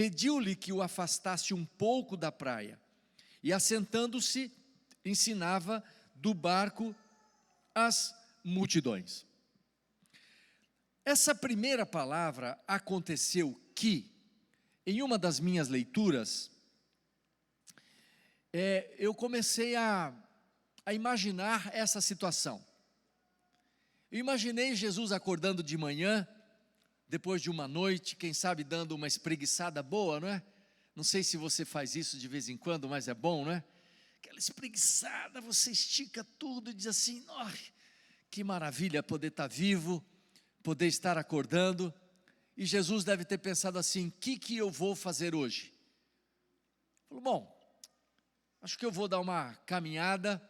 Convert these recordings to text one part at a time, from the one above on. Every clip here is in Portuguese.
pediu-lhe que o afastasse um pouco da praia, e assentando-se, ensinava do barco as multidões. Essa primeira palavra aconteceu que, em uma das minhas leituras, eu comecei a imaginar essa situação. Eu imaginei Jesus acordando de manhã, depois de uma noite, quem sabe dando uma espreguiçada boa, não é? Não sei se você faz isso de vez em quando, mas é bom, não é? Aquela espreguiçada, você estica tudo e diz assim, oh, que maravilha poder estar vivo, poder estar acordando. E Jesus deve ter pensado assim, o que eu vou fazer hoje? Falou, bom, acho que eu vou dar uma caminhada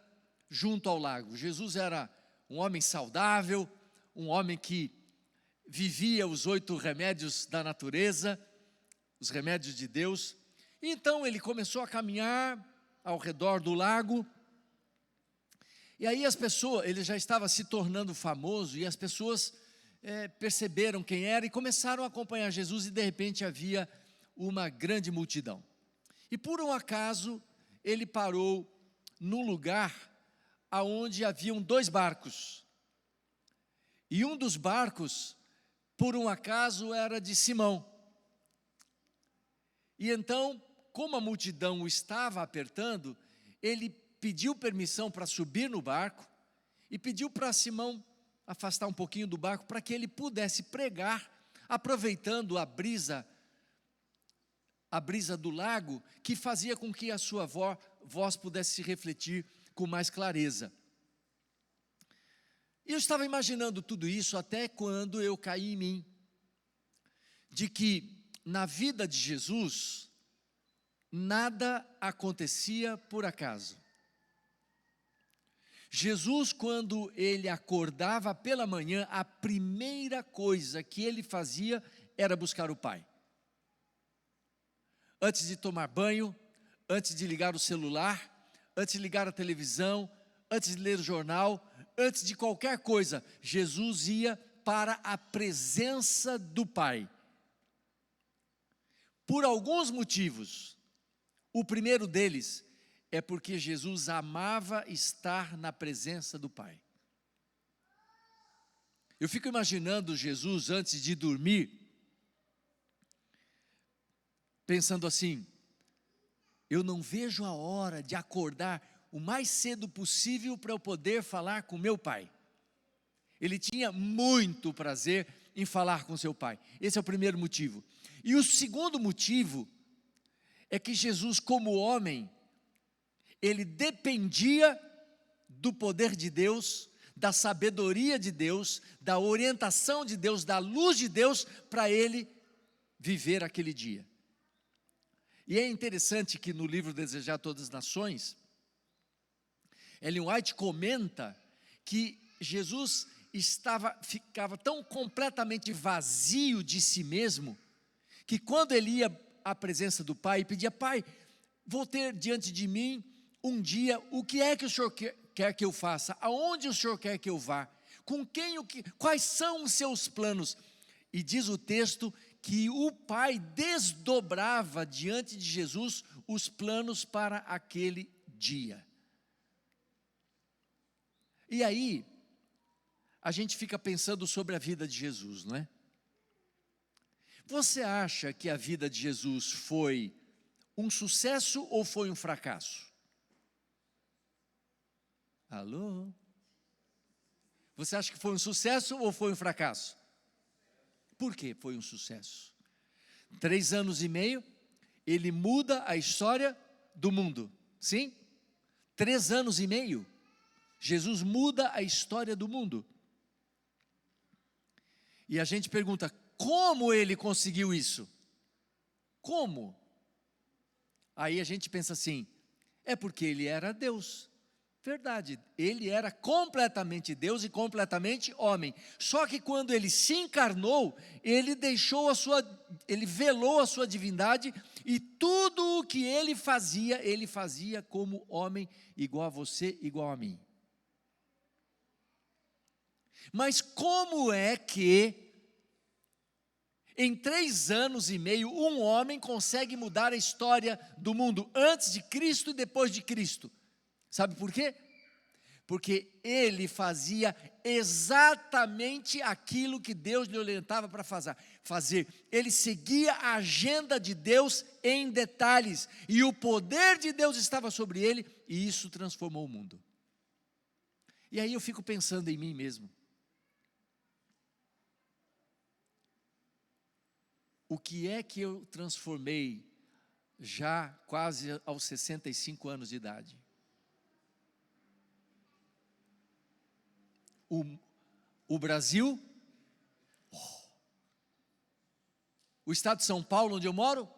junto ao lago. Jesus era um homem saudável, um homem que vivia os 8 remédios da natureza, os remédios de Deus. Então ele começou a caminhar ao redor do lago, e aí as pessoas, ele já estava se tornando famoso, e as pessoas perceberam quem era, e começaram a acompanhar Jesus, e de repente havia uma grande multidão. E por um acaso, ele parou num lugar onde haviam 2 barcos, e um dos barcos, por um acaso, era de Simão. E então, como a multidão o estava apertando, ele pediu permissão para subir no barco e pediu para Simão afastar um pouquinho do barco para que ele pudesse pregar, aproveitando a brisa do lago, que fazia com que a sua voz pudesse se refletir com mais clareza. E eu estava imaginando tudo isso até quando eu caí em mim, de que na vida de Jesus, nada acontecia por acaso. Jesus, quando ele acordava pela manhã, a primeira coisa que ele fazia era buscar o Pai. Antes de tomar banho, antes de ligar o celular, antes de ligar a televisão, antes de ler o jornal, antes de qualquer coisa, Jesus ia para a presença do Pai. Por alguns motivos. O primeiro deles é porque Jesus amava estar na presença do Pai. Eu fico imaginando Jesus antes de dormir, pensando assim, eu não vejo a hora de acordar o mais cedo possível para eu poder falar com meu Pai. Ele tinha muito prazer em falar com seu Pai. Esse é o primeiro motivo. E o segundo motivo é que Jesus, como homem, ele dependia do poder de Deus, da sabedoria de Deus, da orientação de Deus, da luz de Deus, para ele viver aquele dia. E é interessante que no livro Desejar Todas as Nações, Ellen White comenta que Jesus ficava tão completamente vazio de si mesmo, que quando ele ia à presença do Pai e pedia, Pai, vou ter diante de mim um dia, o que é que o Senhor quer que eu faça? Aonde o Senhor quer que eu vá? Com quem, quais são os seus planos? E diz o texto que o Pai desdobrava diante de Jesus os planos para aquele dia. E aí, a gente fica pensando sobre a vida de Jesus, não é? Você acha que a vida de Jesus foi um sucesso ou foi um fracasso? Alô? Você acha que foi um sucesso ou foi um fracasso? Por que foi um sucesso? 3 anos e meio, ele muda a história do mundo, sim? 3 anos e meio, Jesus muda a história do mundo. E a gente pergunta, como ele conseguiu isso? Como? Aí a gente pensa assim, é porque ele era Deus. Verdade, ele era completamente Deus e completamente homem. Só que quando ele se encarnou, ele velou a sua divindade, e tudo o que ele fazia como homem, igual a você, igual a mim. Mas como é que Em 3 anos e meio, um homem consegue mudar a história do mundo, antes de Cristo e depois de Cristo. Sabe por quê? Porque ele fazia exatamente aquilo que Deus lhe orientava para fazer. Ele seguia a agenda de Deus em detalhes, e o poder de Deus estava sobre ele, e isso transformou o mundo. E aí eu fico pensando em mim mesmo. O que é que eu transformei já quase aos 65 anos de idade? O Brasil, o estado de São Paulo, onde eu moro,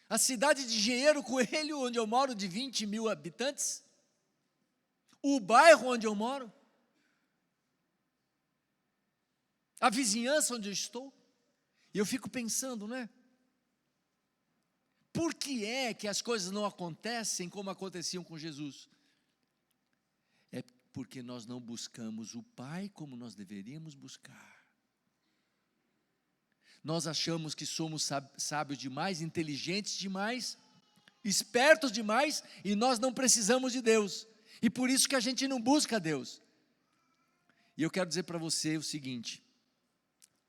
a cidade de Engenheiro Coelho, onde eu moro, de 20 mil habitantes, o bairro onde eu moro, a vizinhança onde eu estou. E eu fico pensando, né? Por que é que as coisas não acontecem como aconteciam com Jesus? É porque nós não buscamos o Pai como nós deveríamos buscar. Nós achamos que somos sábios demais, inteligentes demais, espertos demais, e nós não precisamos de Deus. E por isso que a gente não busca Deus. E eu quero dizer para você o seguinte: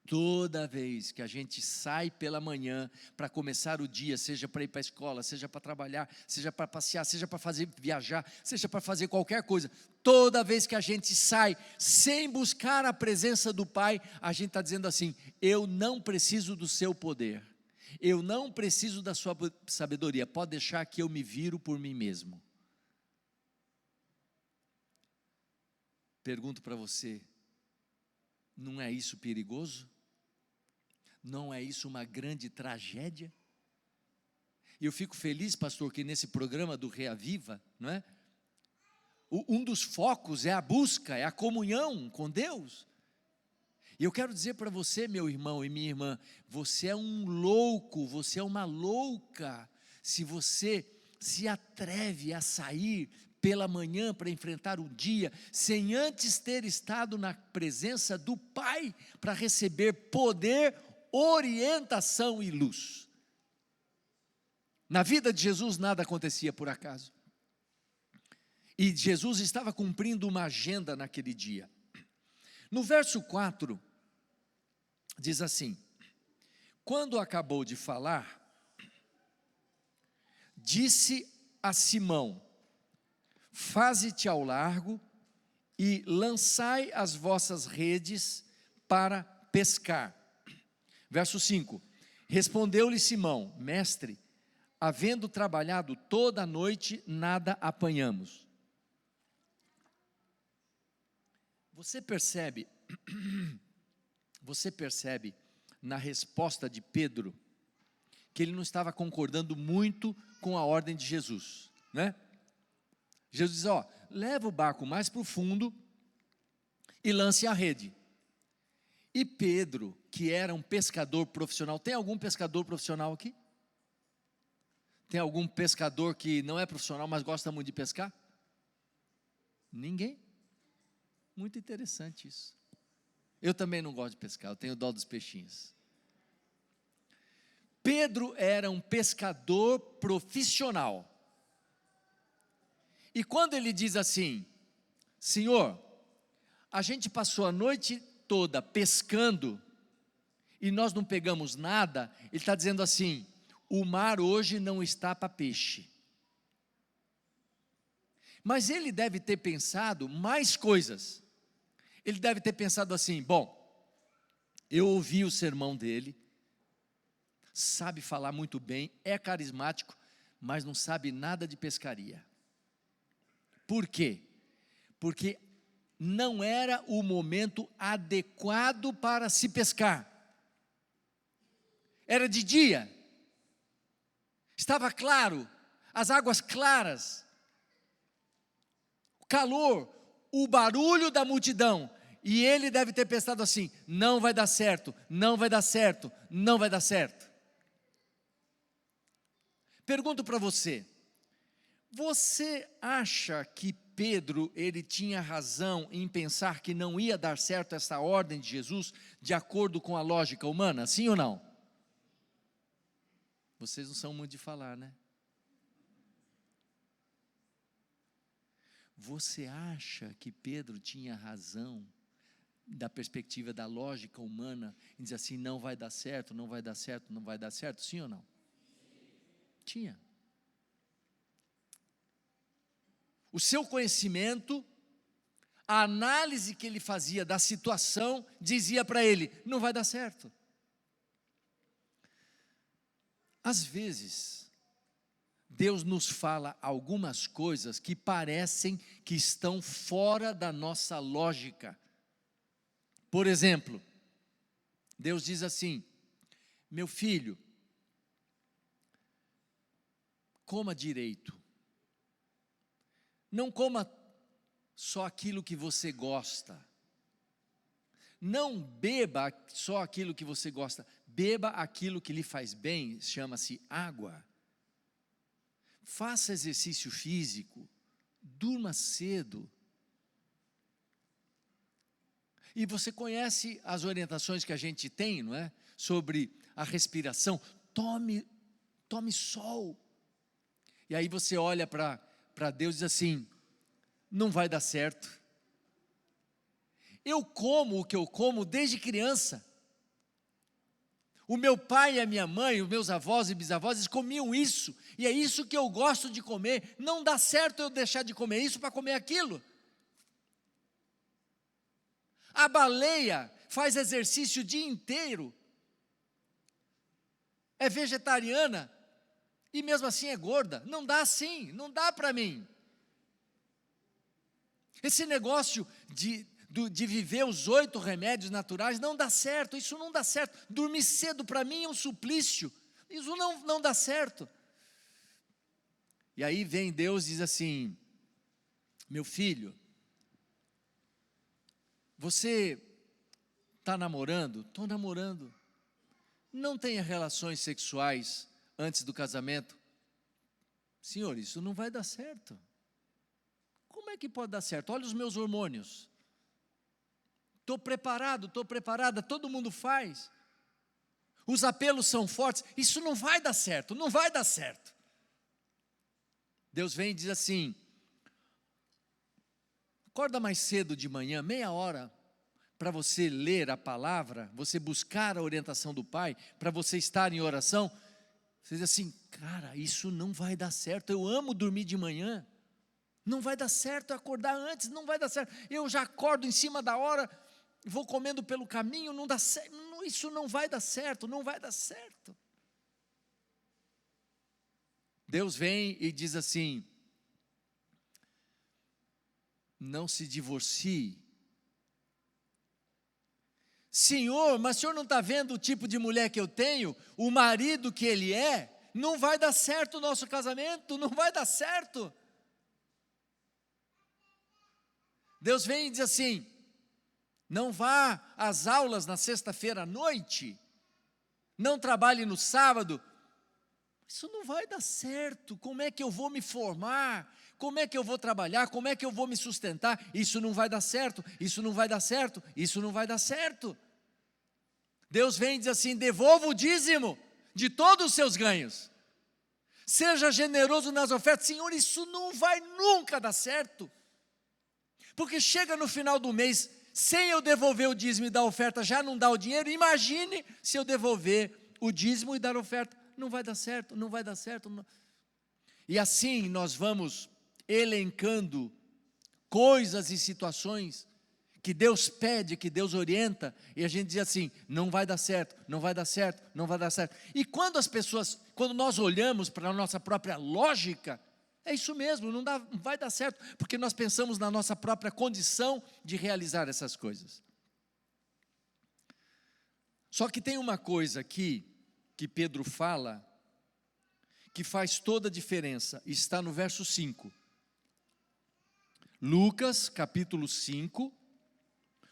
toda vez que a gente sai pela manhã para começar o dia, seja para ir para a escola, seja para trabalhar, seja para passear, seja para viajar, seja para fazer qualquer coisa, toda vez que a gente sai sem buscar a presença do Pai, a gente está dizendo assim: eu não preciso do seu poder, eu não preciso da sua sabedoria, pode deixar que eu me viro por mim mesmo. Pergunto para você, não é isso perigoso? Não é isso uma grande tragédia? E eu fico feliz, pastor, que nesse programa do Reaviva, não é? Um dos focos é a busca, é a comunhão com Deus. E eu quero dizer para você, meu irmão e minha irmã, você é um louco, você é uma louca, se você se atreve a sair pela manhã para enfrentar o dia, sem antes ter estado na presença do Pai, para receber poder, orientação e luz. Na vida de Jesus nada acontecia por acaso. E Jesus estava cumprindo uma agenda naquele dia. No verso 4, diz assim: quando acabou de falar, disse a Simão: faze-te ao largo e lançai as vossas redes para pescar. Verso 5, respondeu-lhe Simão: mestre, havendo trabalhado toda a noite, nada apanhamos. Você percebe na resposta de Pedro, que ele não estava concordando muito com a ordem de Jesus, né? Jesus diz: leva o barco mais para o fundo e lance a rede. E Pedro, que era um pescador profissional, tem algum pescador profissional aqui? Tem algum pescador que não é profissional, mas gosta muito de pescar? Ninguém? Muito interessante isso. Eu também não gosto de pescar, eu tenho dó dos peixinhos. Pedro era um pescador profissional. E quando ele diz assim: Senhor, a gente passou a noite toda pescando e nós não pegamos nada, ele está dizendo assim: o mar hoje não está para peixe. Mas ele deve ter pensado mais coisas. Ele deve ter pensado assim: bom, eu ouvi o sermão dele, sabe falar muito bem, é carismático, mas não sabe nada de pescaria. Por quê? Porque não era o momento adequado para se pescar. Era de dia, estava claro, as águas claras, o calor, o barulho da multidão, e ele deve ter pensado assim: não vai dar certo, não vai dar certo, não vai dar certo. Pergunto para você, você acha que Pedro, ele tinha razão em pensar que não ia dar certo essa ordem de Jesus de acordo com a lógica humana, sim ou não? Vocês não são muito de falar, né? Você acha que Pedro tinha razão da perspectiva da lógica humana em dizer assim, não vai dar certo, não vai dar certo, não vai dar certo, sim ou não? Tinha. O seu conhecimento, a análise que ele fazia da situação, dizia para ele, não vai dar certo. Às vezes, Deus nos fala algumas coisas que parecem que estão fora da nossa lógica. Por exemplo, Deus diz assim, meu filho, coma direito. Não coma só aquilo que você gosta. Não beba só aquilo que você gosta. Beba aquilo que lhe faz bem, chama-se água. Faça exercício físico. Durma cedo. E você conhece as orientações que a gente tem, não é? Sobre a respiração. Tome sol. E aí você olha para Deus e diz assim, não vai dar certo. Eu como o que eu como desde criança. O meu pai e a minha mãe, os meus avós e bisavós, eles comiam isso. E é isso que eu gosto de comer. Não dá certo eu deixar de comer isso para comer aquilo. A baleia faz exercício o dia inteiro. É vegetariana. E mesmo assim é gorda. Não dá assim, não dá para mim. Esse negócio de viver os 8 remédios naturais não dá certo, isso não dá certo. Dormir cedo para mim é um suplício, isso não dá certo. E aí vem Deus e diz assim, meu filho, você está namorando? Estou namorando. Não tenha relações sexuais antes do casamento. Senhor, isso não vai dar certo. Como é que pode dar certo? Olha os meus hormônios. Estou preparado, estou preparada, todo mundo faz. Os apelos são fortes, isso não vai dar certo, não vai dar certo. Deus vem e diz assim, acorda mais cedo de manhã, meia hora, para você ler a palavra, você buscar a orientação do Pai, para você estar em oração. Você diz assim, cara, isso não vai dar certo, eu amo dormir de manhã. Não vai dar certo acordar antes, não vai dar certo. Eu já acordo em cima da hora, vou comendo pelo caminho, não dá certo. Isso não vai dar certo, não vai dar certo. Deus vem e diz assim, não se divorcie. Senhor, mas o senhor não está vendo o tipo de mulher que eu tenho? O marido que ele é? Não vai dar certo o nosso casamento, não vai dar certo. Deus vem e diz assim, não vá às aulas na sexta-feira à noite, não trabalhe no sábado, isso não vai dar certo, como é que eu vou me formar, como é que eu vou trabalhar, como é que eu vou me sustentar, isso não vai dar certo, isso não vai dar certo, isso não vai dar certo. Deus vem e diz assim, devolva o dízimo de todos os seus ganhos, seja generoso nas ofertas. Senhor, isso não vai nunca dar certo. Porque chega no final do mês, sem eu devolver o dízimo e dar oferta, já não dá o dinheiro. Imagine se eu devolver o dízimo e dar oferta. Não vai dar certo, não vai dar certo. Não. E assim nós vamos elencando coisas e situações que Deus pede, que Deus orienta, e a gente diz assim, não vai dar certo, não vai dar certo, não vai dar certo. E quando nós olhamos para a nossa própria lógica, é isso mesmo, não vai dar certo, porque nós pensamos na nossa própria condição de realizar essas coisas. Só que tem uma coisa aqui, que Pedro fala, que faz toda a diferença, está no verso 5. Lucas, capítulo 5,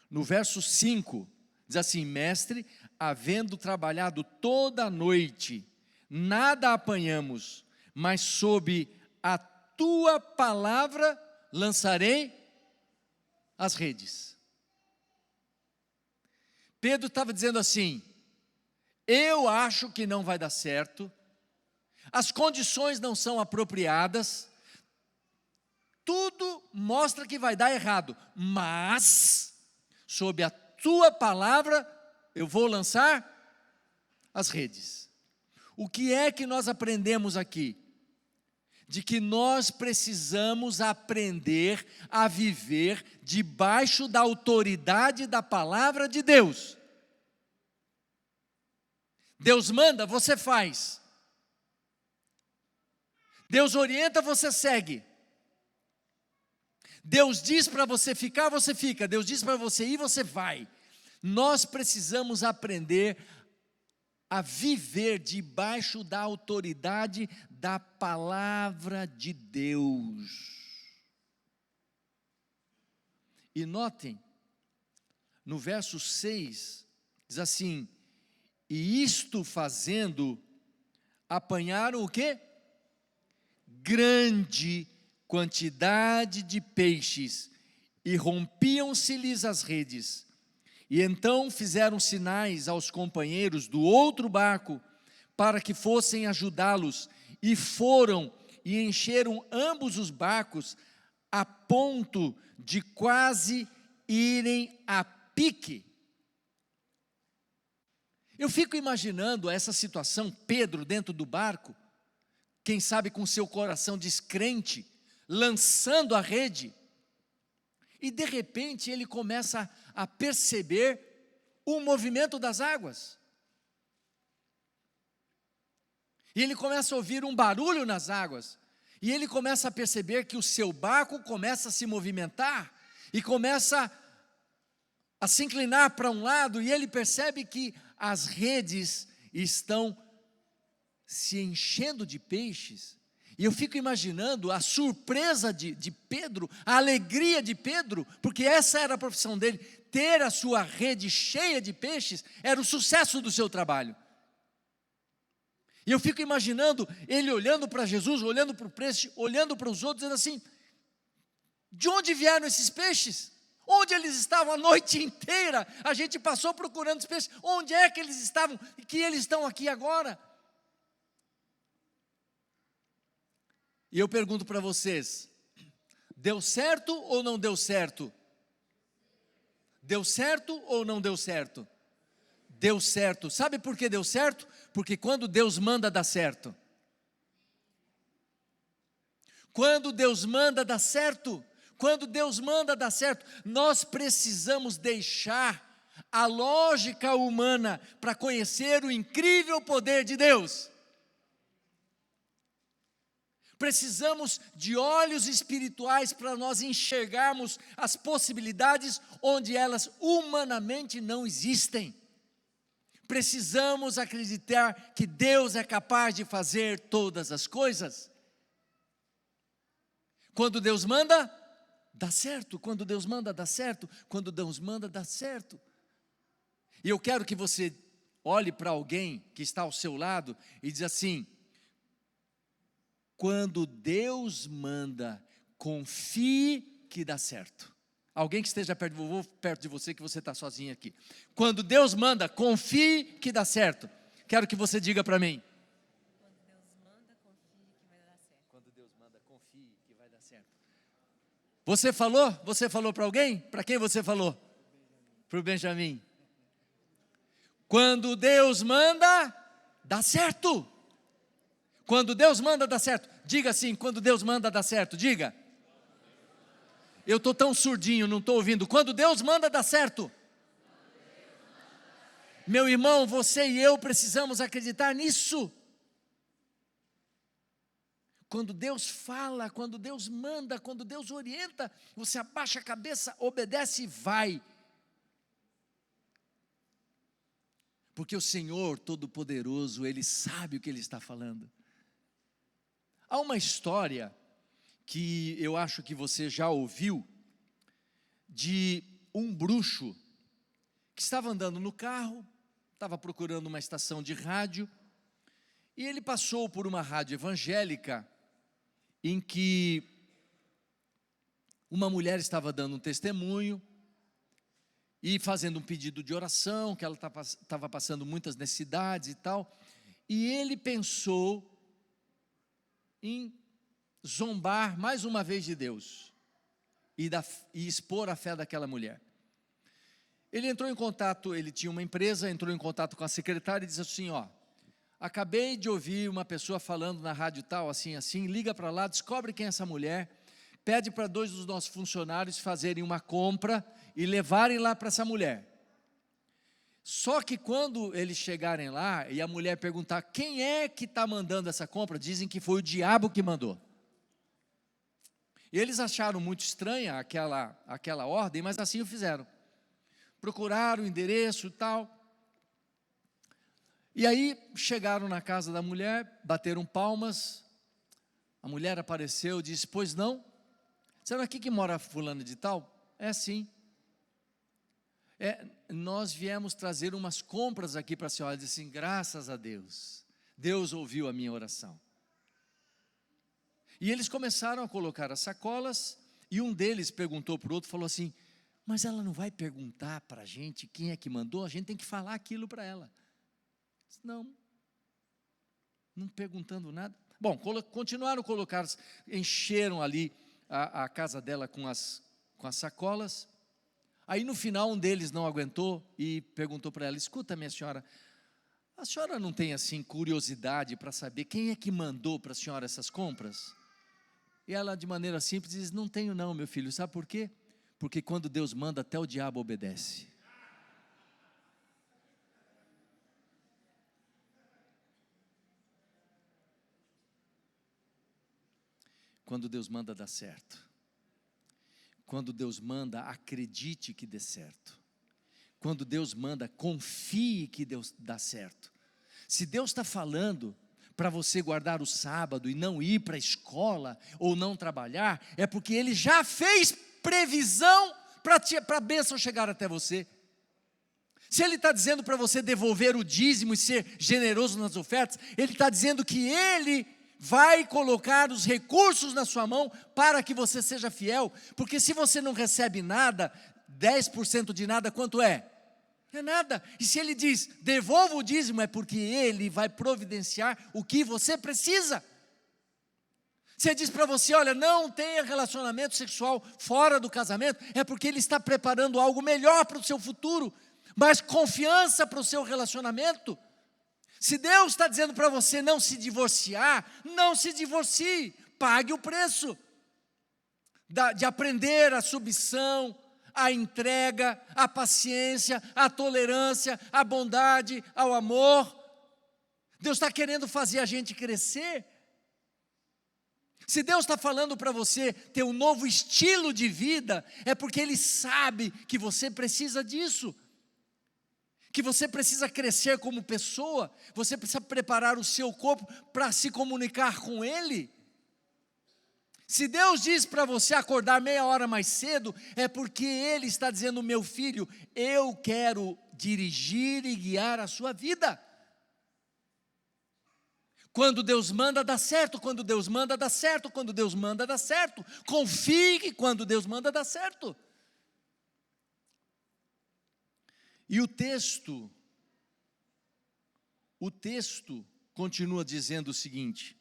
no verso 5, diz assim, mestre, havendo trabalhado toda a noite, nada apanhamos, mas sob a tua palavra lançarei as redes. Pedro estava dizendo assim: eu acho que não vai dar certo, as condições não são apropriadas, tudo mostra que vai dar errado, mas, sob a tua palavra, eu vou lançar as redes. O que é que nós aprendemos aqui? De que nós precisamos aprender a viver debaixo da autoridade da palavra de Deus. Deus manda, você faz. Deus orienta, você segue. Deus diz para você ficar, você fica. Deus diz para você ir, você vai. Nós precisamos aprender a viver debaixo da autoridade da palavra de Deus. E notem, no verso 6, diz assim: e isto fazendo, apanharam o quê? Grande quantidade de peixes, e rompiam-se-lhes as redes. E então fizeram sinais aos companheiros do outro barco, para que fossem ajudá-los, e foram e encheram ambos os barcos, a ponto de quase irem a pique. Eu fico imaginando essa situação, Pedro dentro do barco, quem sabe com seu coração descrente, lançando a rede, e de repente ele começa a perceber o movimento das águas. E ele começa a ouvir um barulho nas águas, e ele começa a perceber que o seu barco começa a se movimentar, e começa a se inclinar para um lado, e ele percebe que as redes estão se enchendo de peixes. E eu fico imaginando a surpresa de Pedro, a alegria de Pedro, porque essa era a profissão dele, ter a sua rede cheia de peixes, era o sucesso do seu trabalho. E eu fico imaginando ele olhando para Jesus, olhando para o peixe, olhando para os outros, dizendo assim: de onde vieram esses peixes? Onde eles estavam a noite inteira? A gente passou procurando os peixes, onde é que eles estavam? E que eles estão aqui agora? E eu pergunto para vocês, deu certo ou não deu certo? Deu certo ou não deu certo? Deu certo. Sabe por que deu certo? Porque quando Deus manda, dá certo. Quando Deus manda, dá certo. Quando Deus manda, dá certo. Nós precisamos deixar a lógica humana para conhecer o incrível poder de Deus. Precisamos de olhos espirituais para nós enxergarmos as possibilidades onde elas humanamente não existem. Precisamos acreditar que Deus é capaz de fazer todas as coisas. Quando Deus manda, dá certo. Quando Deus manda, dá certo. Quando Deus manda, dá certo. E eu quero que você olhe para alguém que está ao seu lado e diz assim: quando Deus manda, confie que dá certo. Alguém que esteja perto de você, que você está sozinho aqui. Quando Deus manda, confie que dá certo. Quero que você diga para mim. Quando Deus manda, confie que vai dar certo. Você falou? Você falou para alguém? Para quem você falou? Para o Benjamin. Quando Deus manda, dá certo. Quando Deus manda, dá certo. Diga assim: quando Deus manda, dá certo. Diga. Eu estou tão surdinho, não estou ouvindo. Quando Deus manda, dá certo. Meu irmão, você e eu precisamos acreditar nisso. Quando Deus fala, quando Deus manda, quando Deus orienta, você abaixa a cabeça, obedece e vai. Porque o Senhor Todo-Poderoso, Ele sabe o que Ele está falando. Há uma história que eu acho que você já ouviu, de um bruxo que estava andando no carro, estava procurando uma estação de rádio, e ele passou por uma rádio evangélica, em que uma mulher estava dando um testemunho e fazendo um pedido de oração, que ela estava passando muitas necessidades e tal, e ele pensou em zombar mais uma vez de Deus e expor a fé daquela mulher. Ele entrou em contato, ele tinha uma empresa, entrou em contato com a secretária e disse assim, ó, acabei de ouvir uma pessoa falando na rádio tal, assim, assim, liga para lá, descobre quem é essa mulher, pede para 2 dos nossos funcionários fazerem uma compra e levarem lá para essa mulher. Só que quando eles chegarem lá e a mulher perguntar quem é que está mandando essa compra, dizem que foi o diabo que mandou. E eles acharam muito estranha aquela ordem, mas assim o fizeram. Procuraram o endereço e tal. E aí chegaram na casa da mulher, bateram palmas. A mulher apareceu e disse, pois não? Será aqui que mora fulano de tal? É sim. Nós viemos trazer umas compras aqui para a senhora. Disse assim, graças a Deus, Deus ouviu a minha oração. E eles começaram a colocar as sacolas, e um deles perguntou para o outro, falou assim, mas ela não vai perguntar para a gente quem é que mandou? A gente tem que falar aquilo para ela. Disse, não perguntando nada. Bom, continuaram a colocar, encheram ali a casa dela com as sacolas. Aí no final um deles não aguentou e perguntou para ela, escuta minha senhora, a senhora não tem assim curiosidade para saber quem é que mandou para a senhora essas compras? E ela de maneira simples diz, não tenho não meu filho, sabe por quê? Porque quando Deus manda até o diabo obedece. Quando Deus manda dá certo. Quando Deus manda, acredite que dê certo. Quando Deus manda, confie que Deus dá certo. Se Deus está falando para você guardar o sábado e não ir para a escola ou não trabalhar, é porque Ele já fez previsão para a bênção chegar até você. Se Ele está dizendo para você devolver o dízimo e ser generoso nas ofertas, Ele está dizendo que Ele vai colocar os recursos na sua mão para que você seja fiel, porque se você não recebe nada, 10% de nada, quanto é? É nada. E se Ele diz, devolva o dízimo, é porque Ele vai providenciar o que você precisa. Se Ele diz para você, olha, não tenha relacionamento sexual fora do casamento, é porque Ele está preparando algo melhor para o seu futuro, mais confiança para o seu relacionamento. Se Deus está dizendo para você não se divorciar, não se divorcie, pague o preço de aprender a submissão, a entrega, a paciência, a tolerância, a bondade, ao amor. Deus está querendo fazer a gente crescer. Se Deus está falando para você ter um novo estilo de vida, é porque Ele sabe que você precisa disso. Que você precisa crescer como pessoa, você precisa preparar o seu corpo para se comunicar com Ele. Se Deus diz para você acordar meia hora mais cedo, é porque Ele está dizendo, meu filho, eu quero dirigir e guiar a sua vida. Quando Deus manda, dá certo, quando Deus manda, dá certo, quando Deus manda, dá certo. Confie que quando Deus manda, dá certo. E o texto continua dizendo o seguinte,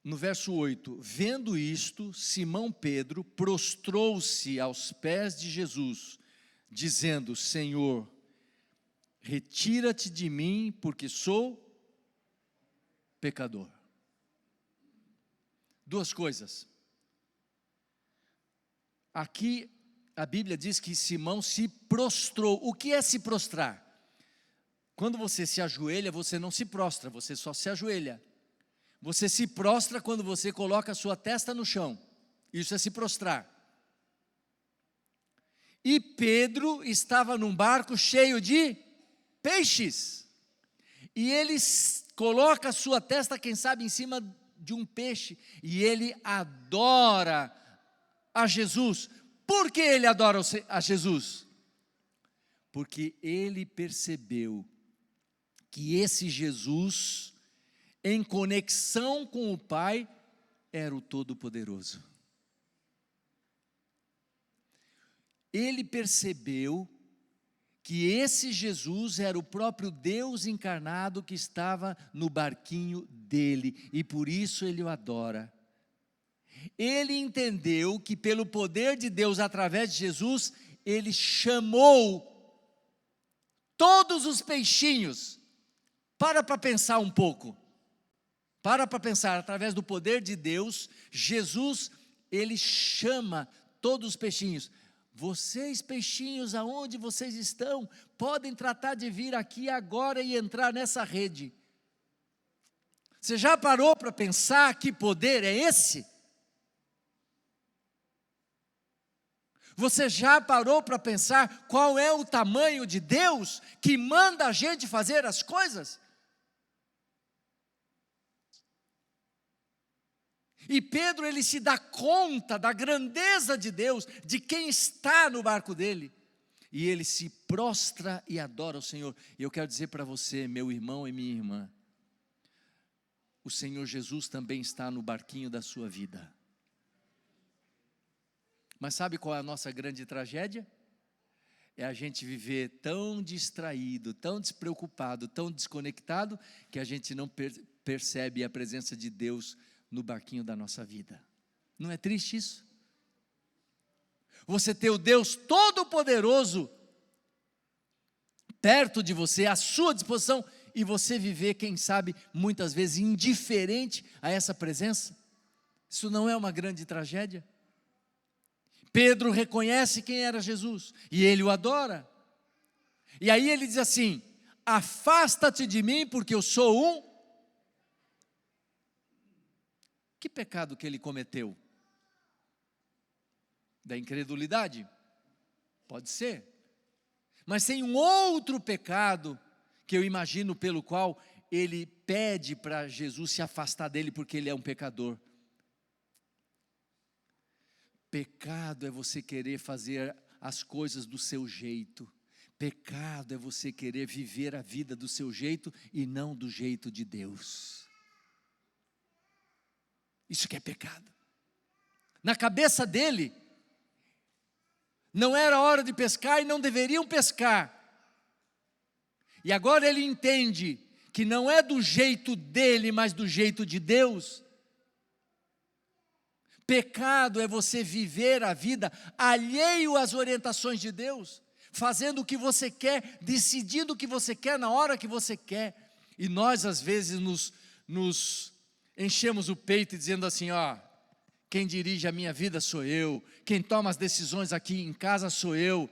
no verso 8, vendo isto, Simão Pedro prostrou-se aos pés de Jesus, dizendo, Senhor, retira-te de mim, porque sou pecador. Duas coisas. Aqui a Bíblia diz que Simão se prostrou. O que é se prostrar? Quando você se ajoelha, você não se prostra, você só se ajoelha. Você se prostra quando você coloca a sua testa no chão. Isso é se prostrar. E Pedro estava num barco cheio de peixes. E ele coloca a sua testa, quem sabe, em cima de um peixe. E ele adora a Jesus. Por que ele adora a Jesus? Porque ele percebeu que esse Jesus, em conexão com o Pai, era o Todo-Poderoso. ele percebeu que esse Jesus era o próprio Deus encarnado que estava no barquinho dele, e por isso ele o adora. Ele entendeu que pelo poder de Deus através de Jesus, ele chamou todos os peixinhos. Para pensar um pouco. Para pensar, através do poder de Deus, Jesus, ele chama todos os peixinhos. Vocês, peixinhos, aonde vocês estão, podem tratar de vir aqui agora e entrar nessa rede. Você já parou para pensar que poder é esse? Você já parou para pensar qual é o tamanho de Deus que manda a gente fazer as coisas? E Pedro, ele se dá conta da grandeza de Deus, de quem está no barco dele, e ele se prostra e adora o Senhor. E eu quero dizer para você, meu irmão e minha irmã, o Senhor Jesus também está no barquinho da sua vida. Mas sabe qual é a nossa grande tragédia? É a gente viver tão distraído, tão despreocupado, tão desconectado, que a gente não percebe a presença de Deus no barquinho da nossa vida. Não é triste isso? Você ter o Deus Todo-Poderoso perto de você, à sua disposição, e você viver, quem sabe, muitas vezes indiferente a essa presença. Isso não é uma grande tragédia? Pedro reconhece quem era Jesus, e ele o adora. E aí ele diz assim: afasta-te de mim, porque eu sou um... Que pecado que ele cometeu? Da incredulidade? Pode ser. Mas tem um outro pecado, que eu imagino pelo qual ele pede para Jesus se afastar dele, porque ele é um pecador. Pecado é você querer fazer as coisas do seu jeito. Pecado é você querer viver a vida do seu jeito e não do jeito de Deus. Isso que é pecado. Na cabeça dele, não era hora de pescar e não deveriam pescar. E agora ele entende que não é do jeito dele, mas do jeito de Deus. Pecado é você viver a vida alheio às orientações de Deus, fazendo o que você quer, decidindo o que você quer na hora que você quer. E nós às vezes nos enchemos o peito e dizendo assim: ó, quem dirige a minha vida sou eu, quem toma as decisões aqui em casa sou eu,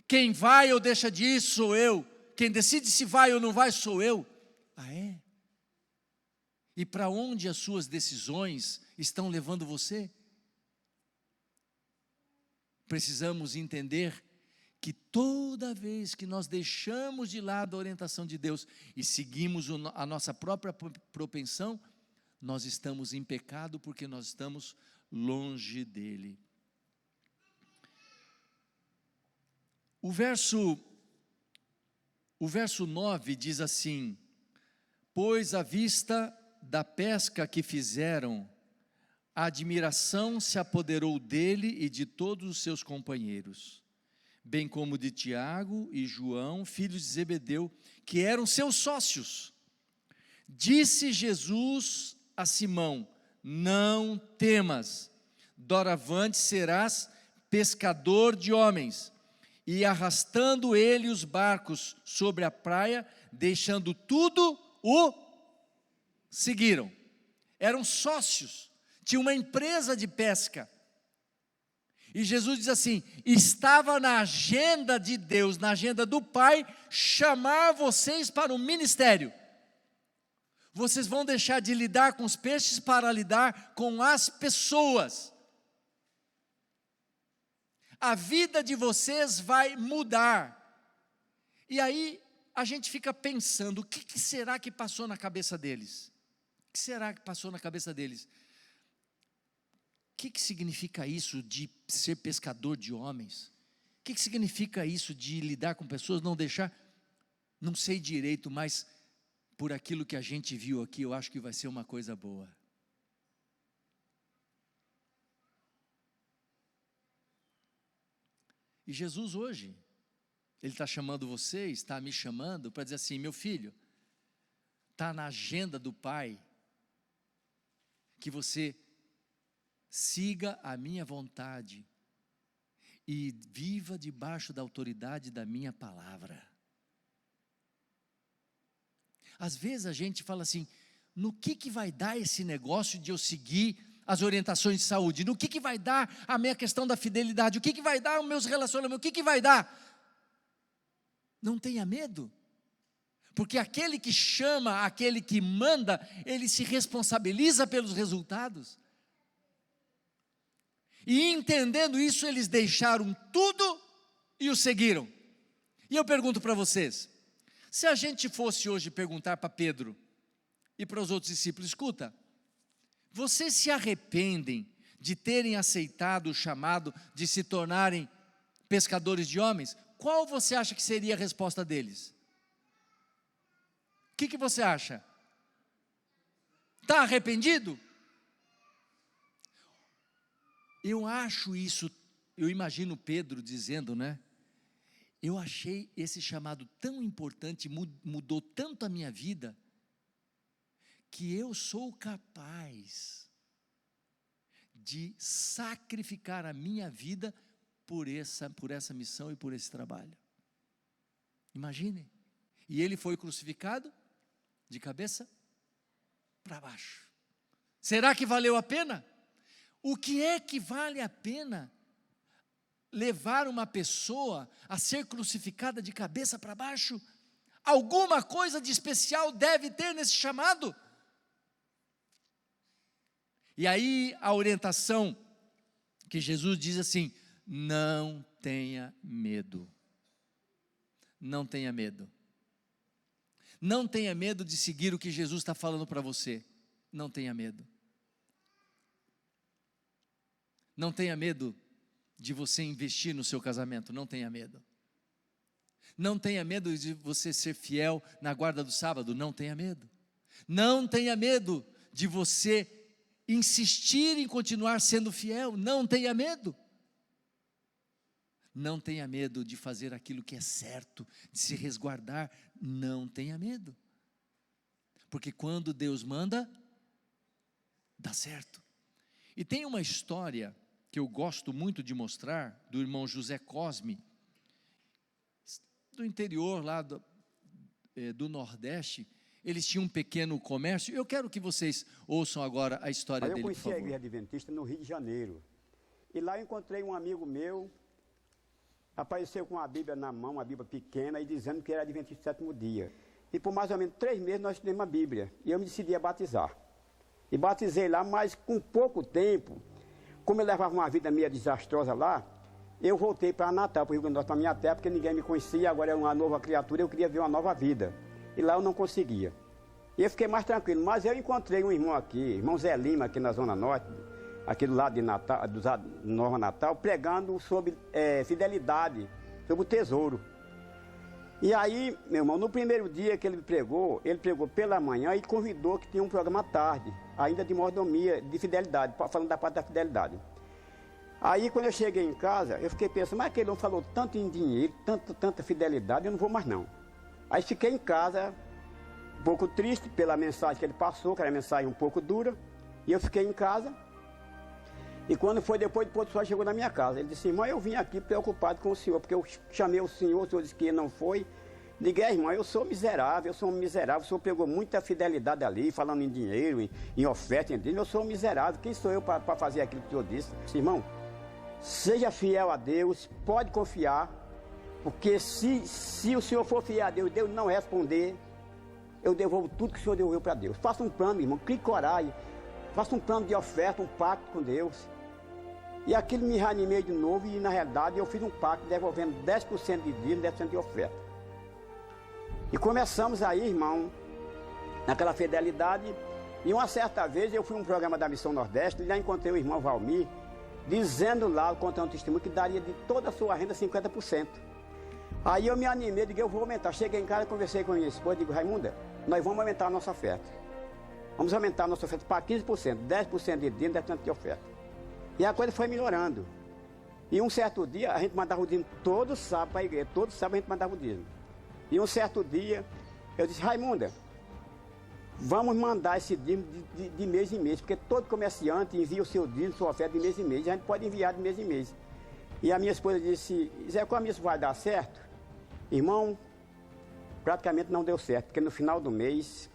quem vai ou deixa de ir sou eu, quem decide se vai ou não vai sou eu. Ah, é? E para onde as suas decisões estão levando você? Precisamos entender que toda vez que nós deixamos de lado a orientação de Deus e seguimos a nossa própria propensão, nós estamos em pecado, porque nós estamos longe dele. O verso 9 diz assim: pois à vista da pesca que fizeram, a admiração se apoderou dele e de todos os seus companheiros, bem como de Tiago e João, filhos de Zebedeu, que eram seus sócios. Disse Jesus a Simão: não temas, doravante serás pescador de homens. E arrastando ele os barcos sobre a praia, deixando tudo, o seguiram. Eram sócios, tinha uma empresa de pesca. E Jesus diz assim: estava na agenda de Deus, na agenda do Pai, chamar vocês para o ministério. Vocês vão deixar de lidar com os peixes para lidar com as pessoas. A vida de vocês vai mudar. E aí a gente fica pensando: o que será que passou na cabeça deles? O que será que passou na cabeça deles? O que significa isso de ser pescador de homens? O que significa isso de lidar com pessoas, não deixar? Não sei direito, mas por aquilo que a gente viu aqui, eu acho que vai ser uma coisa boa. E Jesus hoje, Ele está chamando você, está me chamando para dizer assim: meu filho, está na agenda do Pai que você siga a minha vontade e viva debaixo da autoridade da minha palavra. Às vezes a gente fala assim: no que vai dar esse negócio de eu seguir as orientações de saúde? No que vai dar a minha questão da fidelidade? O que vai dar os meus relacionamentos? O que vai dar? Não tenha medo, porque aquele que chama, aquele que manda, ele se responsabiliza pelos resultados. E entendendo isso, eles deixaram tudo e o seguiram. E eu pergunto para vocês, se a gente fosse hoje perguntar para Pedro e para os outros discípulos: escuta, vocês se arrependem de terem aceitado o chamado de se tornarem pescadores de homens? Qual você acha que seria a resposta deles? O que você acha? Está arrependido? Eu acho isso, eu imagino Pedro dizendo, né? Eu achei esse chamado tão importante, mudou tanto a minha vida, que eu sou capaz de sacrificar a minha vida por essa missão e por esse trabalho. Imagine. E ele foi crucificado de cabeça para baixo. Será que valeu a pena? O que é que vale a pena levar uma pessoa a ser crucificada de cabeça para baixo? Alguma coisa de especial deve ter nesse chamado. E aí a orientação que Jesus diz assim: não tenha medo. Não tenha medo. Não tenha medo de seguir o que Jesus está falando para você. Não tenha medo. Não tenha medo de você investir no seu casamento. Não tenha medo. Não tenha medo de você ser fiel na guarda do sábado. Não tenha medo. Não tenha medo de você insistir em continuar sendo fiel. Não tenha medo. Não tenha medo de fazer aquilo que é certo, de se resguardar. Não tenha medo. Porque quando Deus manda, dá certo. E tem uma história que eu gosto muito de mostrar, do irmão José Cosme, do interior lá do Nordeste. Eles tinham um pequeno comércio. Eu quero que vocês ouçam agora a história dele, por favor. Eu conheci a Igreja Adventista no Rio de Janeiro. E lá eu encontrei um amigo meu, apareceu com a Bíblia na mão, uma Bíblia pequena, e dizendo que era Adventista do sétimo dia. E por mais ou menos 3 meses nós estudamos a Bíblia. E eu me decidi a batizar. E batizei lá, mas com pouco tempo, como eu levava uma vida meio desastrosa lá, eu voltei para Natal, para o Rio Grande do Norte, para a minha terra, porque ninguém me conhecia, agora era uma nova criatura, eu queria ver uma nova vida. E lá eu não conseguia. E eu fiquei mais tranquilo, mas eu encontrei um irmão aqui, irmão Zé Lima, aqui na Zona Norte, aqui do lado de Natal, do Nova Natal, pregando sobre fidelidade, sobre o tesouro. E aí, meu irmão, no primeiro dia que ele pregou pela manhã e convidou que tinha um programa à tarde, ainda de mordomia, de fidelidade, falando da parte da fidelidade. Aí, quando eu cheguei em casa, eu fiquei pensando, mas aquele homem falou tanto em dinheiro, tanta fidelidade, eu não vou mais não. Aí fiquei em casa, um pouco triste pela mensagem que ele passou, que era uma mensagem um pouco dura, e eu fiquei em casa. E quando foi depois o senhor chegou na minha casa, ele disse: irmão, eu vim aqui preocupado com o senhor, porque eu chamei o senhor disse que ele não foi. Liguei, irmão, eu sou miserável, o senhor pegou muita fidelidade ali, falando em dinheiro, em oferta, eu sou miserável, quem sou eu para fazer aquilo que o senhor disse? Disse: irmão, seja fiel a Deus, pode confiar, porque se o senhor for fiel a Deus, Deus não responder, eu devolvo tudo que o senhor devolveu para Deus. Faça um plano, irmão, crie coragem, faça um plano de oferta, um pacto com Deus. E aquilo me reanimei de novo e, na realidade, eu fiz um pacto devolvendo 10% de dízimo, 10% de oferta. E começamos aí, irmão, naquela fidelidade. E uma certa vez eu fui a um programa da Missão Nordeste e lá encontrei o irmão Valmir, dizendo lá, contando um testemunho, que daria de toda a sua renda 50%. Aí eu me animei, digo, eu vou aumentar. Cheguei em casa, conversei com a minha esposa, digo: Raimunda, nós vamos aumentar a nossa oferta. Vamos aumentar a nossa oferta para 15%, 10% de dízimo, 10% de oferta. E a coisa foi melhorando. E um certo dia, a gente mandava o dízimo todo sábado para a igreja, todo sábado a gente mandava o dízimo. E um certo dia, eu disse, Raimunda, vamos mandar esse dízimo de mês em mês, porque todo comerciante envia o seu dízimo, sua oferta de mês em mês, e a gente pode enviar de mês em mês. E a minha esposa disse, Zé, como isso vai dar certo? Irmão, praticamente não deu certo, porque no final do mês,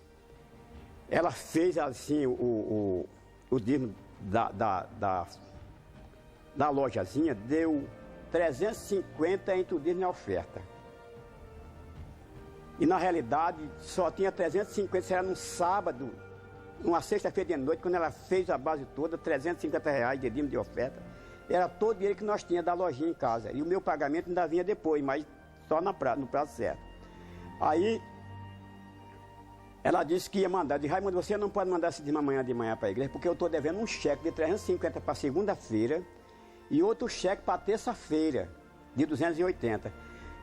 ela fez assim o dízimo da lojazinha, deu 350 entre o dízimo e a oferta. E na realidade só tinha 350, isso era num sábado, numa sexta-feira de noite, quando ela fez a base toda, R$350 de dízimo de oferta. Era todo o dinheiro que nós tínhamos da lojinha em casa. E o meu pagamento ainda vinha depois, mas só no prazo certo. Aí ela disse que ia mandar. Eu disse, Raimundo, você não pode mandar esse dízimo amanhã de manhã para a igreja, porque eu estou devendo um cheque de 350 para segunda-feira e outro cheque para terça-feira, de 280.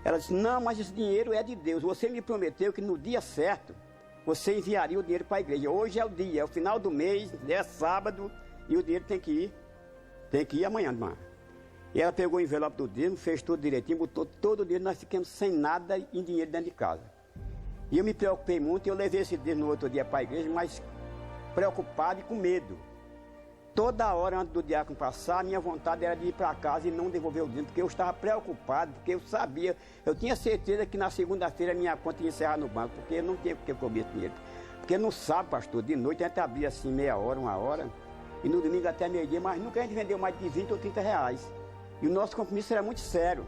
Ela disse, não, mas esse dinheiro é de Deus. Você me prometeu que no dia certo, você enviaria o dinheiro para a igreja. Hoje é o dia, é o final do mês, é sábado, e o dinheiro tem que ir amanhã de manhã. E ela pegou o envelope do dízimo, fez tudo direitinho, botou todo o dinheiro, nós ficamos sem nada em dinheiro dentro de casa. E eu me preocupei muito, e eu levei esse dízimo no outro dia para a igreja, mas preocupado e com medo. Toda hora antes do diácono passar, a minha vontade era de ir para casa e não devolver o dízimo, porque eu estava preocupado, porque eu sabia, eu tinha certeza que na segunda-feira a minha conta ia encerrar no banco, porque eu não tinha porque cobrir esse dinheiro. Porque no sábado, pastor, de noite a gente abria assim meia hora, uma hora, e no domingo até meio-dia, mas nunca a gente vendeu mais de 20 ou 30 reais. E o nosso compromisso era muito sério.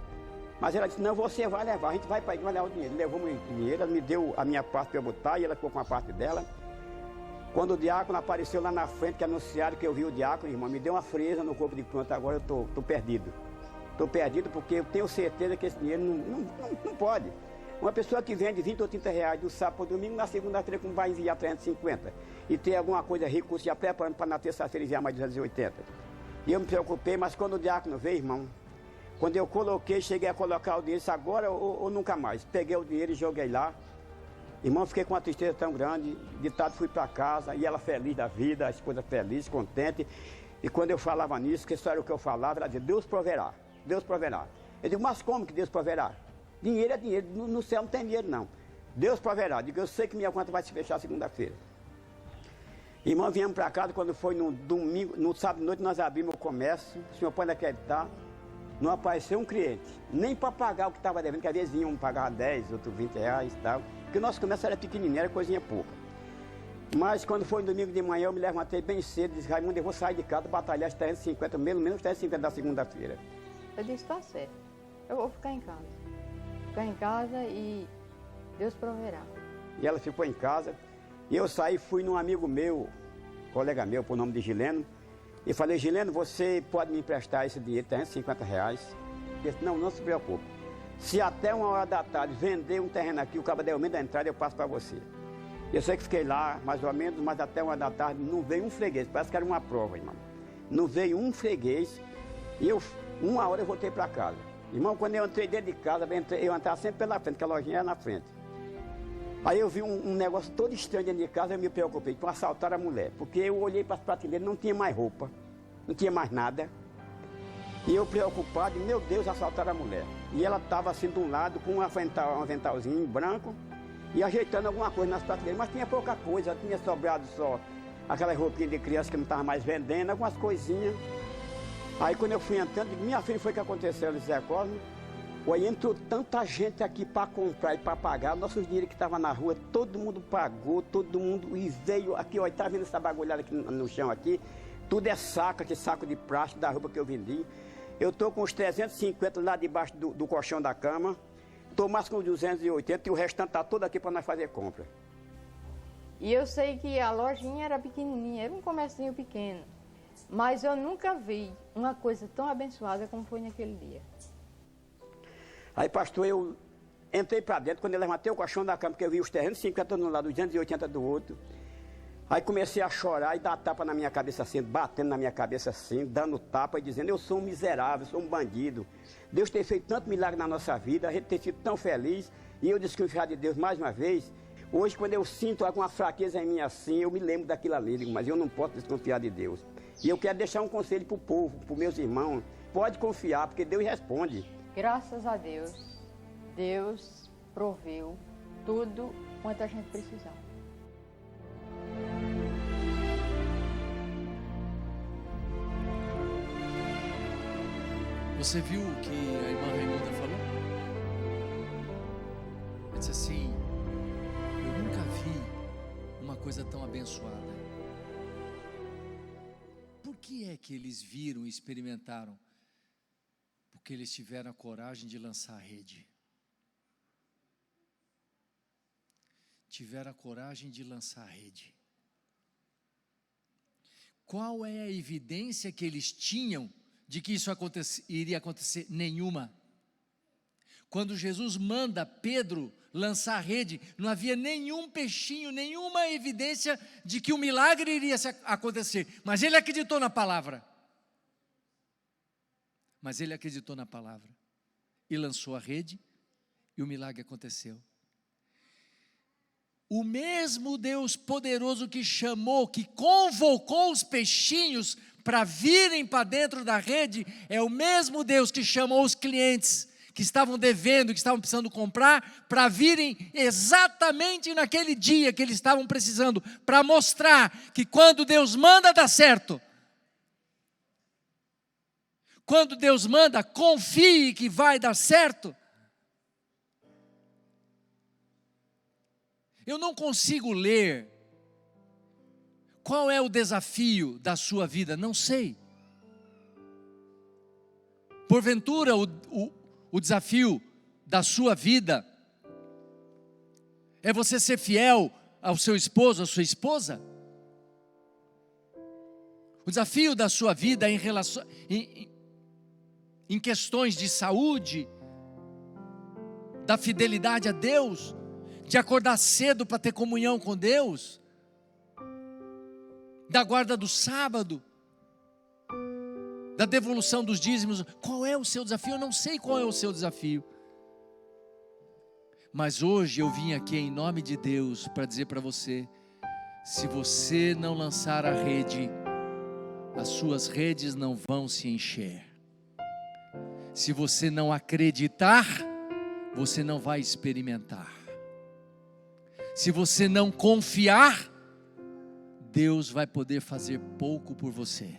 Mas ela disse, não, você vai levar, a gente vai para levar o dinheiro. Levou o dinheiro, ela me deu a minha parte para eu botar, e ela ficou com a parte dela. Quando o diácono apareceu lá na frente, que anunciaram que eu vi o diácono, irmão, me deu uma frieza no corpo de pronto, agora eu estou perdido. Estou perdido porque eu tenho certeza que esse dinheiro não pode. Uma pessoa que vende 20 ou 30 reais do sábado para o domingo, na segunda-feira como vai enviar 350? E ter alguma coisa, recurso já preparando para na terça-feira enviar mais 280. E eu me preocupei, mas quando o diácono veio, irmão, quando eu coloquei, cheguei a colocar o dinheiro, disse agora ou nunca mais. Peguei o dinheiro e joguei lá. Irmão, fiquei com uma tristeza tão grande, de tarde fui para casa, e ela feliz da vida, a esposa feliz, contente. E quando eu falava nisso, que isso era o que eu falava, ela dizia, Deus proverá, Deus proverá. Eu digo, mas como que Deus proverá? Dinheiro é dinheiro, no céu não tem dinheiro não. Deus proverá, digo, eu sei que minha conta vai se fechar segunda-feira. Irmão, viemos para casa, quando foi no domingo, no sábado à noite nós abrimos o comércio, o senhor pode acreditar, não apareceu um cliente, nem para pagar o que estava devendo, que às vezes um pagava 10, outro 20 reais e tal. Porque o nosso comércio era pequenininho, era coisinha pouca. Mas quando foi no domingo de manhã, eu me levantei bem cedo e disse, Raimundo, eu vou sair de casa, batalhar os 350, pelo menos 350 da segunda-feira. Eu disse, tá certo, eu vou ficar em casa. Ficar em casa e Deus proverá. E ela ficou em casa, e eu saí, fui num amigo meu, colega meu, por nome de Gileno, e falei, Gileno, você pode me emprestar esse dinheiro, 350 reais? Ele disse, não se preocupe. Se até 1h da tarde vender um terreno aqui, o cabo der o meio da entrada, eu passo para você. Eu sei que fiquei lá, mais ou menos, mas até 1h da tarde não veio um freguês, parece que era uma prova, irmão. Não veio um freguês, e eu, 1h eu voltei para casa. Irmão, quando eu entrei dentro de casa, eu entrava sempre pela frente, porque a lojinha era na frente. Aí eu vi um negócio todo estranho dentro de casa, eu me preocupei com assaltar a mulher, porque eu olhei para as prateleiras, não tinha mais roupa, não tinha mais nada. E eu preocupado, meu Deus, assaltaram a mulher. E ela estava assim de um lado, com um aventalzinho branco, e ajeitando alguma coisa nas prateleiras. Mas tinha pouca coisa, tinha sobrado só aquelas roupinhas de criança que não estava mais vendendo, algumas coisinhas. Aí quando eu fui entrando, digo, minha filha, foi o que aconteceu, Zé Cosme. Aí entrou tanta gente aqui para comprar e para pagar, nossos dinheiros que estavam na rua, todo mundo pagou, todo mundo, e veio aqui, ó, tá vendo essa bagulhada aqui no chão aqui? Tudo é saco, aquele saco de plástico da roupa que eu vendi. Eu estou com os 350 lá debaixo do colchão da cama, estou mais com 280 e o restante está todo aqui para nós fazer compra. E eu sei que a lojinha era pequenininha, era um comercinho pequeno. Mas eu nunca vi uma coisa tão abençoada como foi naquele dia. Aí, pastor, eu entrei para dentro, quando eu levantei o colchão da cama, porque eu vi os 350 de um lado, 280 do outro. Aí comecei a chorar e dar tapa na minha cabeça assim, batendo na minha cabeça assim, dando tapa e dizendo, eu sou um miserável, sou um bandido. Deus tem feito tanto milagre na nossa vida, a gente tem sido tão feliz, e eu desconfiar de Deus mais uma vez. Hoje, quando eu sinto alguma fraqueza em mim assim, eu me lembro daquilo ali, mas eu não posso desconfiar de Deus. E eu quero deixar um conselho para o povo, para os meus irmãos, pode confiar, porque Deus responde. Graças a Deus, Deus proveu tudo quanto a gente precisava. Você viu o que a irmã Raimunda falou? Ela disse assim: eu nunca vi uma coisa tão abençoada. Por que é que eles viram e experimentaram? Porque eles tiveram a coragem de lançar a rede. Tiveram a coragem de lançar a rede. Qual é a evidência que eles tinham de que isso iria acontecer? Nenhuma. Quando Jesus manda Pedro lançar a rede, não havia nenhum peixinho, nenhuma evidência de que o milagre iria acontecer. Mas ele acreditou na palavra. Mas ele acreditou na palavra. E lançou a rede, e o milagre aconteceu. O mesmo Deus poderoso que chamou, que convocou os peixinhos para virem para dentro da rede, é o mesmo Deus que chamou os clientes que estavam devendo, que estavam precisando comprar, para virem exatamente naquele dia que eles estavam precisando, para mostrar que quando Deus manda, dá certo. Quando Deus manda, confie que vai dar certo. Eu não consigo ler qual é o desafio da sua vida, não sei. Porventura, o desafio da sua vida é você ser fiel ao seu esposo, à sua esposa? O desafio da sua vida em questões de saúde, da fidelidade a Deus, de acordar cedo para ter comunhão com Deus, da guarda do sábado, da devolução dos dízimos. Qual é o seu desafio? Eu não sei qual é o seu desafio. Mas hoje eu vim aqui em nome de Deus para dizer para você: se você não lançar a rede, as suas redes não vão se encher. Se você não acreditar, você não vai experimentar. Se você não confiar, Deus vai poder fazer pouco por você.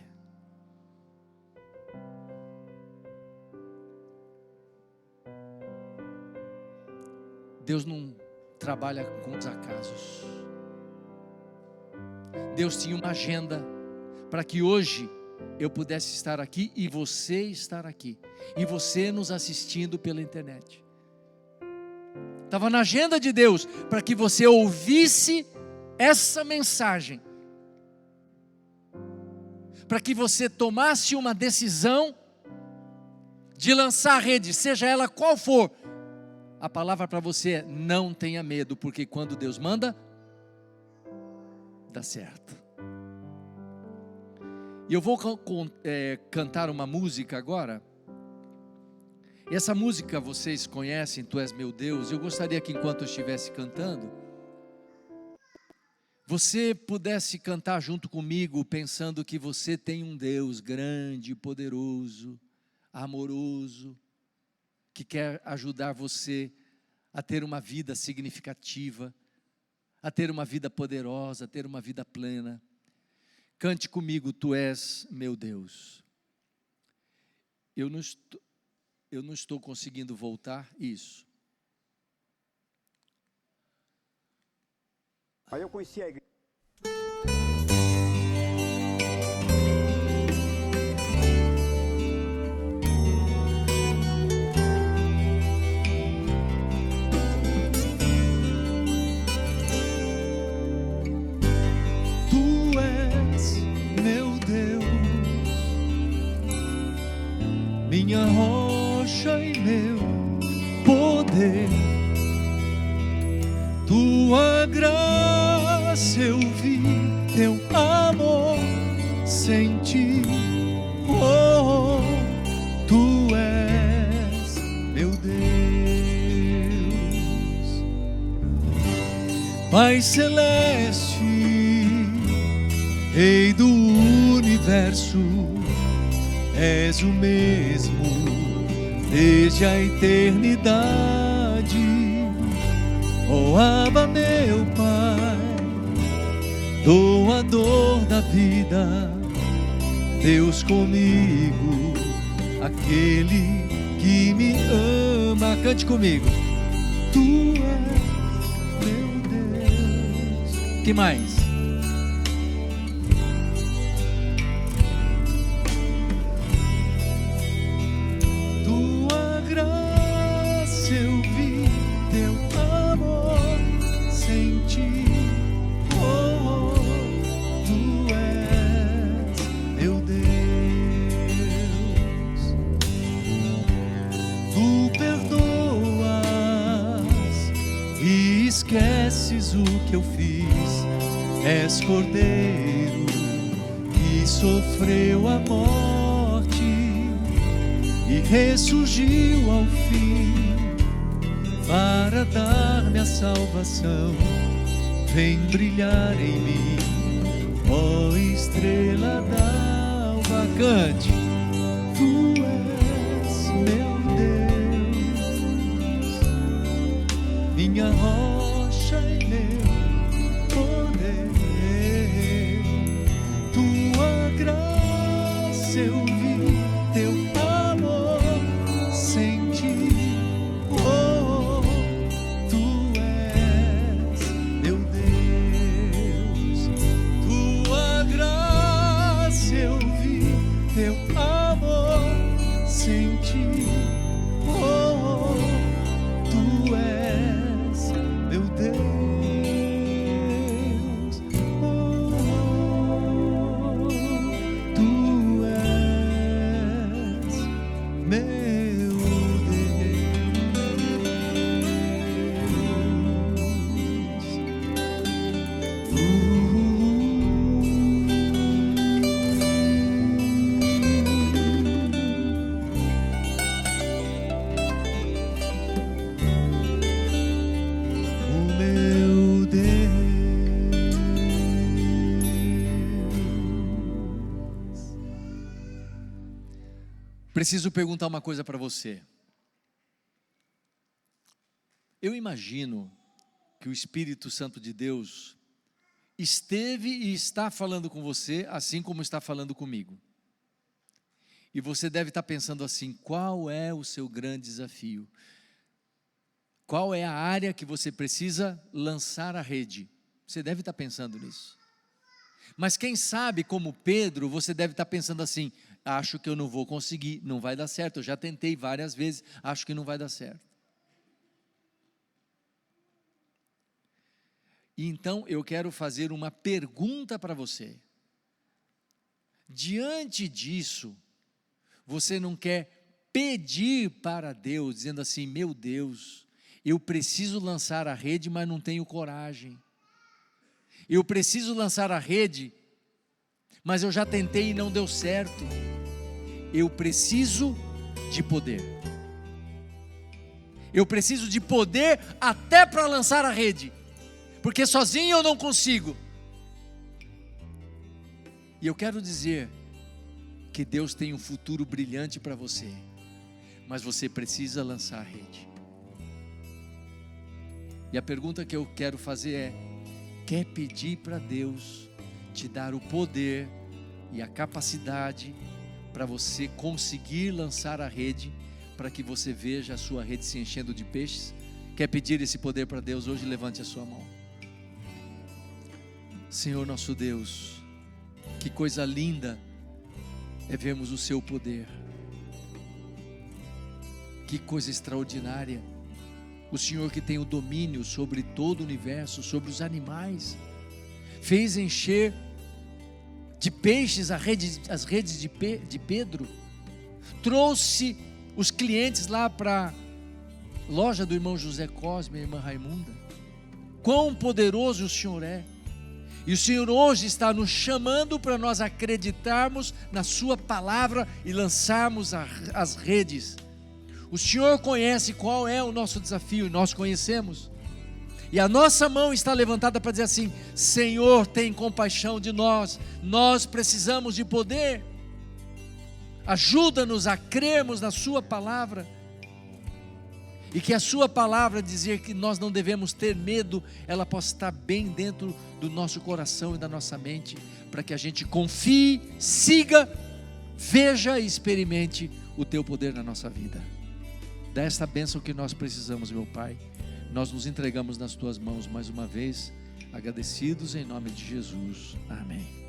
Deus não trabalha com os acasos. Deus tinha uma agenda para que hoje eu pudesse estar aqui e você estar aqui, e você nos assistindo pela internet. Estava na agenda de Deus para que você ouvisse essa mensagem, para que você tomasse uma decisão de lançar a rede, seja ela qual for. A palavra para você é: não tenha medo, porque quando Deus manda, dá certo. E eu vou cantar uma música agora. Essa música vocês conhecem, Tu És Meu Deus. Eu gostaria que enquanto eu estivesse cantando, você pudesse cantar junto comigo, pensando que você tem um Deus grande, poderoso, amoroso, que quer ajudar você a ter uma vida significativa, a ter uma vida poderosa, a ter uma vida plena. Cante comigo: Tu és meu Deus. Eu não estou conseguindo voltar. Isso. Aí eu conheci a igreja. Tu és meu Deus, minha rocha e meu poder. Tua graça eu vi, teu amor senti. Oh, Tu és meu Deus, Pai celeste, Rei do universo, és o mesmo desde a eternidade. Oh Abba, meu Pai, doador da vida, Deus comigo, aquele que me ama. Cante comigo. Tu és meu Deus. Que mais? Tua graça eu vi, teu amor senti. Oh, tu és meu Deus. Tu perdoas e esqueces o que eu fiz. És Cordeiro que sofreu a morte e ressurgiu ao fim para dar-me a salvação. Vem brilhar em mim, ó estrela d'alva. Cante. Tu és meu Deus, minha rocha e meu poder. Tua graça eu vi, teu amor senti. Oh, tu és meu Deus. Tua graça eu vi, teu amor senti. Oh, tu és meu Deus. Tu és meu meu Deus. Preciso perguntar uma coisa para você. Eu imagino que o Espírito Santo de Deus esteve e está falando com você, assim como está falando comigo. E você deve estar pensando assim: qual é o seu grande desafio? Qual é a área que você precisa lançar a rede? Você deve estar pensando nisso. Mas quem sabe, como Pedro, você deve estar pensando assim: acho que eu não vou conseguir, não vai dar certo, eu já tentei várias vezes, acho que não vai dar certo. E então eu quero fazer uma pergunta para você. Diante disso, você não quer pedir para Deus, dizendo assim: meu Deus, eu preciso lançar a rede, mas não tenho coragem. Eu preciso lançar a rede, mas eu já tentei e não deu certo. Eu preciso de poder. Eu preciso de poder até para lançar a rede, porque sozinho eu não consigo. E eu quero dizer que Deus tem um futuro brilhante para você, mas você precisa lançar a rede. E a pergunta que eu quero fazer é: quer pedir para Deus te dar o poder e a capacidade para você conseguir lançar a rede, para que você veja a sua rede se enchendo de peixes? Quer pedir esse poder para Deus hoje? Levante a sua mão. Senhor nosso Deus, que coisa linda é vermos o seu poder. Que coisa extraordinária. O Senhor que tem o domínio sobre todo o universo, sobre os animais, fez encher de peixes as redes de Pedro, trouxe os clientes lá para a loja do irmão José Cosme e a irmã Raimunda. Quão poderoso o Senhor é! E o Senhor hoje está nos chamando para nós acreditarmos na sua palavra e lançarmos as redes. O Senhor conhece qual é o nosso desafio, e nós conhecemos. E a nossa mão está levantada para dizer assim: Senhor, tem compaixão de nós, nós precisamos de poder. Ajuda-nos a crermos na sua palavra. E que a sua palavra dizer que nós não devemos ter medo, ela possa estar bem dentro do nosso coração e da nossa mente, para que a gente confie, siga, veja e experimente o teu poder na nossa vida. Dá esta bênção que nós precisamos, meu Pai. Nós nos entregamos nas tuas mãos mais uma vez, agradecidos em nome de Jesus. Amém.